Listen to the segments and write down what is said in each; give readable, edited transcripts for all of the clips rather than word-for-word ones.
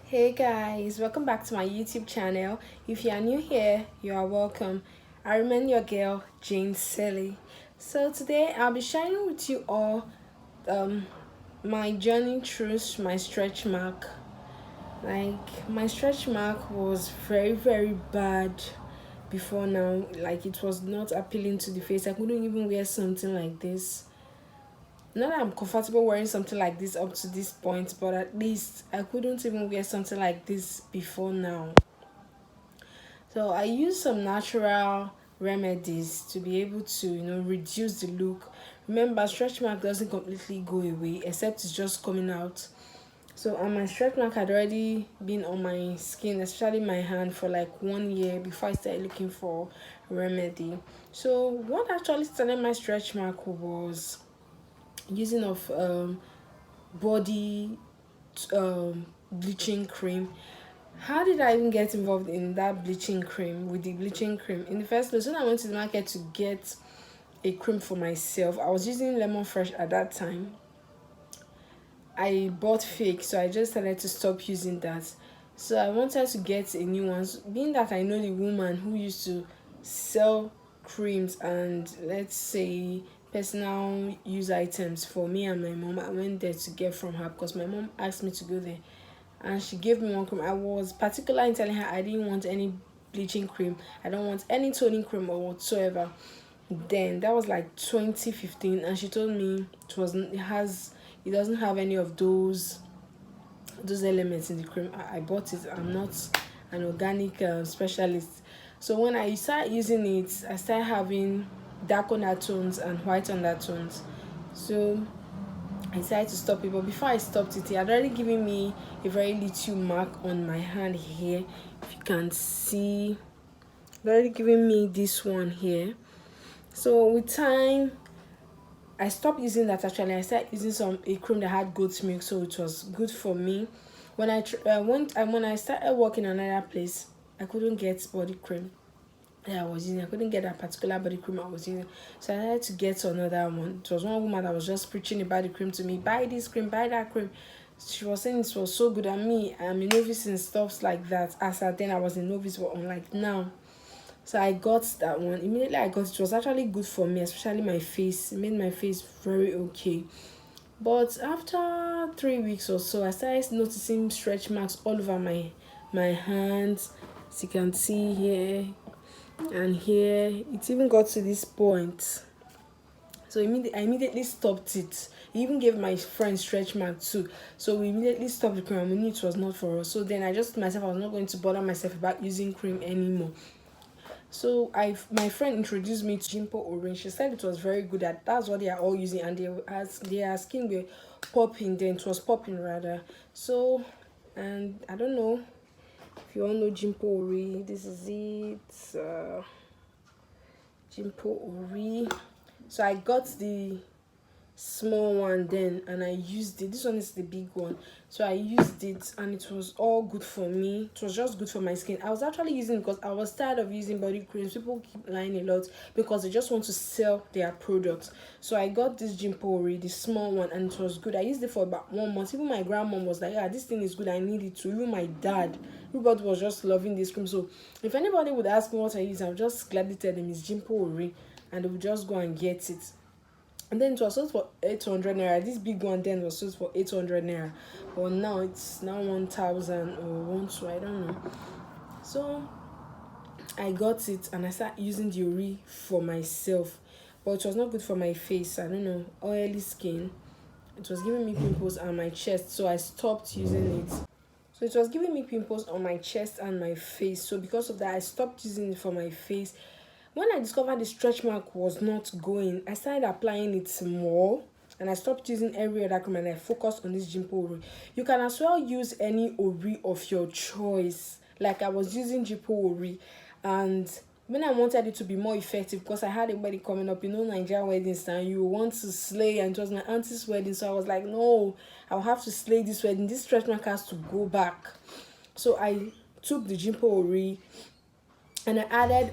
Hey guys, welcome back to my YouTube channel. If you are new here, you are welcome. I remain your girl, Jane Selly. So today I'll be sharing with you all um my journey through my stretch mark. Like my stretch mark was very bad before now. Like it was not appealing to the face. I couldn't even wear something like this. Not that I'm comfortable wearing something like this up to this point, but at least I couldn't even wear something like this before now. So I used some natural remedies to be able to, reduce the look. Remember, stretch mark doesn't completely go away except it's just coming out. So my stretch mark had already been on my skin, especially my hand, for like 1 year before I started looking for remedy. So what actually started my stretch mark was using of body bleaching cream. How did I even get involved in that bleaching cream with the bleaching cream? In the first place, when I went to the market to get a cream for myself, I was using Lemon Fresh at that time. I bought fake, so I just decided to stop using that. So I wanted to get a new one. Being that I know the woman who used to sell creams and, let's say, personal use items for me and my mom, I went there to get from her because my mom asked me to go there and she gave me one cream. I was particular in telling her I didn't want any bleaching cream, I don't want any toning cream or whatsoever. Then that was like 2015, and she told me it doesn't have any of those elements in the cream. I bought it. I'm not an organic specialist. So when I started using it, I started having dark undertones and white undertones. So I decided to stop it. But before I stopped it, he had already given me a very little mark on my hand here. If you can see, he already given me this one here. So with time, I stopped using that. Actually, I started using a cream that had goat's milk, so it was good for me. When I went and when I started working another place, I couldn't get body cream that I was using. I couldn't get that particular body cream I was using, so I had to get another one. It was one woman that was just preaching about the cream to me. Buy this cream, buy that cream. She was saying it was so good. And me, I'm a novice in stuffs like that. As at then, I was a novice, but unlike now. So I got that one. Immediately I got it. It was actually good for me, especially my face. It made my face very okay. But after 3 weeks or so, I started noticing stretch marks all over my hands. As you can see here and here. It even got to this point. So I immediately stopped it. He even gave my friend stretch mark too. So we immediately stopped the cream. We knew it was not for us. So then I just told myself I was not going to bother myself about using cream anymore. So my friend introduced me to Jimpo Orange. She said it was very good. That's what they are all using, and their skin were popping. Then it was popping rather. So, and I don't know if you all know Jimpo Ori. This is it. Jimpo Ori. So I got the small one then, and I used it. This one is the big one. So I used it and it was all good for me. It was just good for my skin. I was actually using it because I was tired of using body creams. People keep lying a lot because they just want to sell their products. So I got this Jimpori, the small one, and it was good. I used it for about 1 month. Even my grandmom was like, yeah, this thing is good, I need it too. Even my dad, everybody was just loving this cream. So if anybody would ask me what I use, I would just gladly tell them it's Jimpori, and they would just go and get it. And then it was sold for 800 naira. This big one then was sold for 800 naira. But now it's now 1000 or 12, I don't know. So I got it and I started using the Ori for myself. But it was not good for my face. I don't know. Oily skin. It was giving me pimples on my chest. So I stopped using it. So it was giving me pimples on my chest and my face. So because of that, I stopped using it for my face. When I discovered the stretch mark was not going, I started applying it more, and I stopped using every other cream and I focused on this Jimpo Ori. You can as well use any Ori of your choice. Like I was using Jimpo Ori, and when I wanted it to be more effective, because I had a wedding coming up, Nigerian weddings, and you want to slay, and it was my auntie's wedding, so I was like, no, I'll have to slay this wedding. This stretch mark has to go back. So I took the Jimpo Ori and I added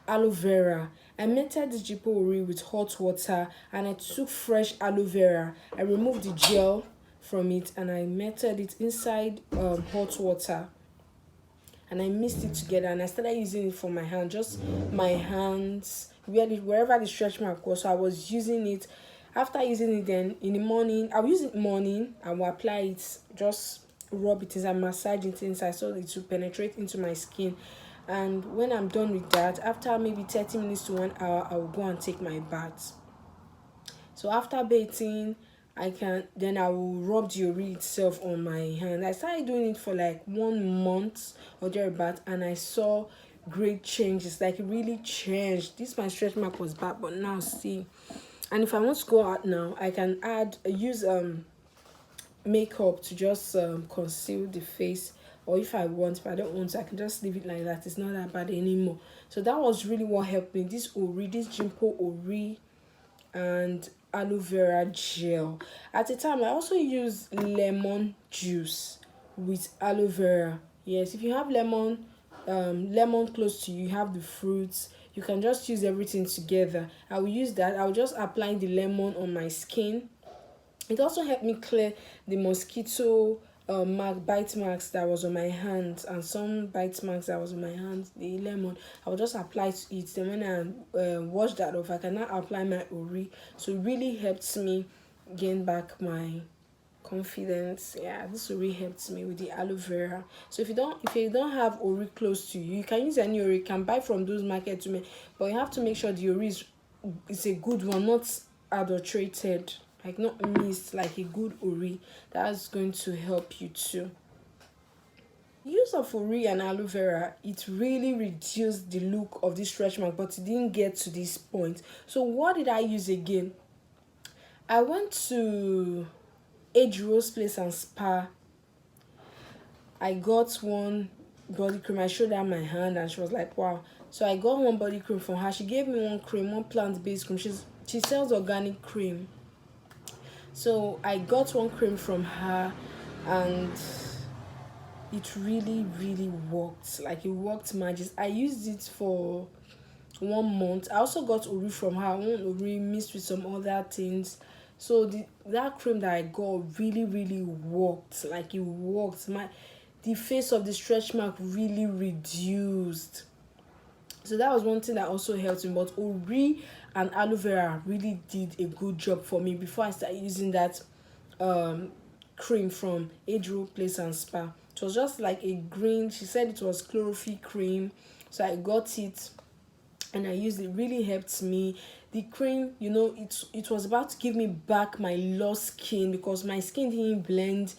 aloe vera. I melted the jipori with hot water and I took fresh aloe vera. I removed the gel from it, and I melted it inside hot water, and I mixed it together, and I started using it for my hand, just my hands, wherever the stretch mark was. So I was using it. After using it, then in the morning, I'll use it morning. I will apply it, just rub it inside, massage it inside so it will penetrate into my skin. And when I'm done with that, after maybe 30 minutes to 1 hour, I will go and take my bath. So after bathing, I will rub the ori itself on my hand. I started doing it for like 1 month or thereabout, and I saw great changes. Like, it really changed. This my stretch mark was bad, but now see. And if I want to go out now, I can use makeup to just conceal the face, or if I want, if I don't want to, I can just leave it like that. It's not that bad anymore. So that was really what helped me. This Jimpo ori and aloe vera gel. At the time, I also use lemon juice with aloe vera. Yes, if you have lemon close to you, you have the fruits, you can just use everything together. I will use that. I will just apply the lemon on my skin. It also helped me clear the mosquito bite marks that was on my hands, and some bite marks that was on my hands. The lemon, I will just apply to it. Then when I wash that off, I can now apply my ori. So it really helps me gain back my confidence. Yeah, this really helped me with the aloe vera. So if you don't have ori close to you, you can use any ori. You can buy from those markets, but you have to make sure the ori is a good one, not adulterated, like not mixed, like a good ori. That's going to help you too. The use of ori and aloe vera, it really reduced the look of this stretch mark, but it didn't get to this point. So what did I use again? I went to Age Rose Place and Spa. I got one body cream. I showed her my hand, and she was like, wow. So I got one body cream from her. She gave me one plant-based cream. She sells organic cream. So I got one cream from her, and it really, really worked. Like, it worked magic. I used it for 1 month. I also got ori from her, one ori mixed with some other things. So that cream that I got really, really worked. Like, it worked. The face of the stretch mark really reduced. So that was one thing that also helped me. But ori and aloe vera really did a good job for me before I started using that cream from Age Rose Place and Spa. It was just like a green, she said it was chlorophyll cream. So I got it and I used it. Really helped me. The cream, it was about to give me back my lost skin, because my skin didn't blend,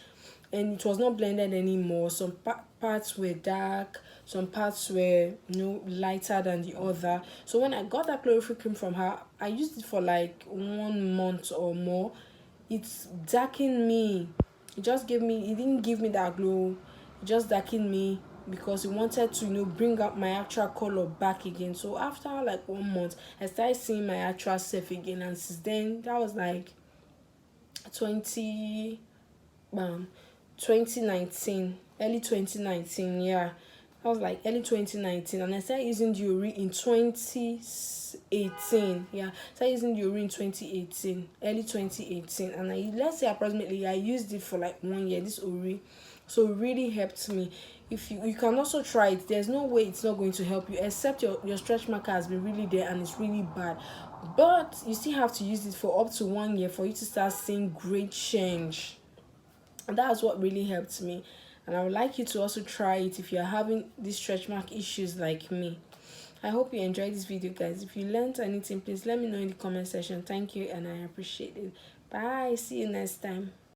and it was not blended anymore. Some parts were dark, some parts were lighter than the other. So when I got that chlorophyll cream from her, I used it for like 1 month or more. It darkened me. It didn't give me that glow. It just darkened me, because it wanted to bring up my actual color back again. So after like 1 month, I started seeing my actual self again, and since then, that was like 2019, early 2019. Yeah, that was like early 2019, and I started using the ori in 2018. Yeah, started using the ori in 2018, early 2018, and let's say approximately I used it for like 1 year, this ori. So it really helped me. If you can also try it, there's no way it's not going to help you, except your stretch marker has been really there and it's really bad. But you still have to use it for up to 1 year for you to start seeing great change. And that's what really helped me. And I would like you to also try it if you're having these stretch mark issues like me. I hope you enjoyed this video, guys. If you learned anything, please let me know in the comment section. Thank you, and I appreciate it. Bye. See you next time.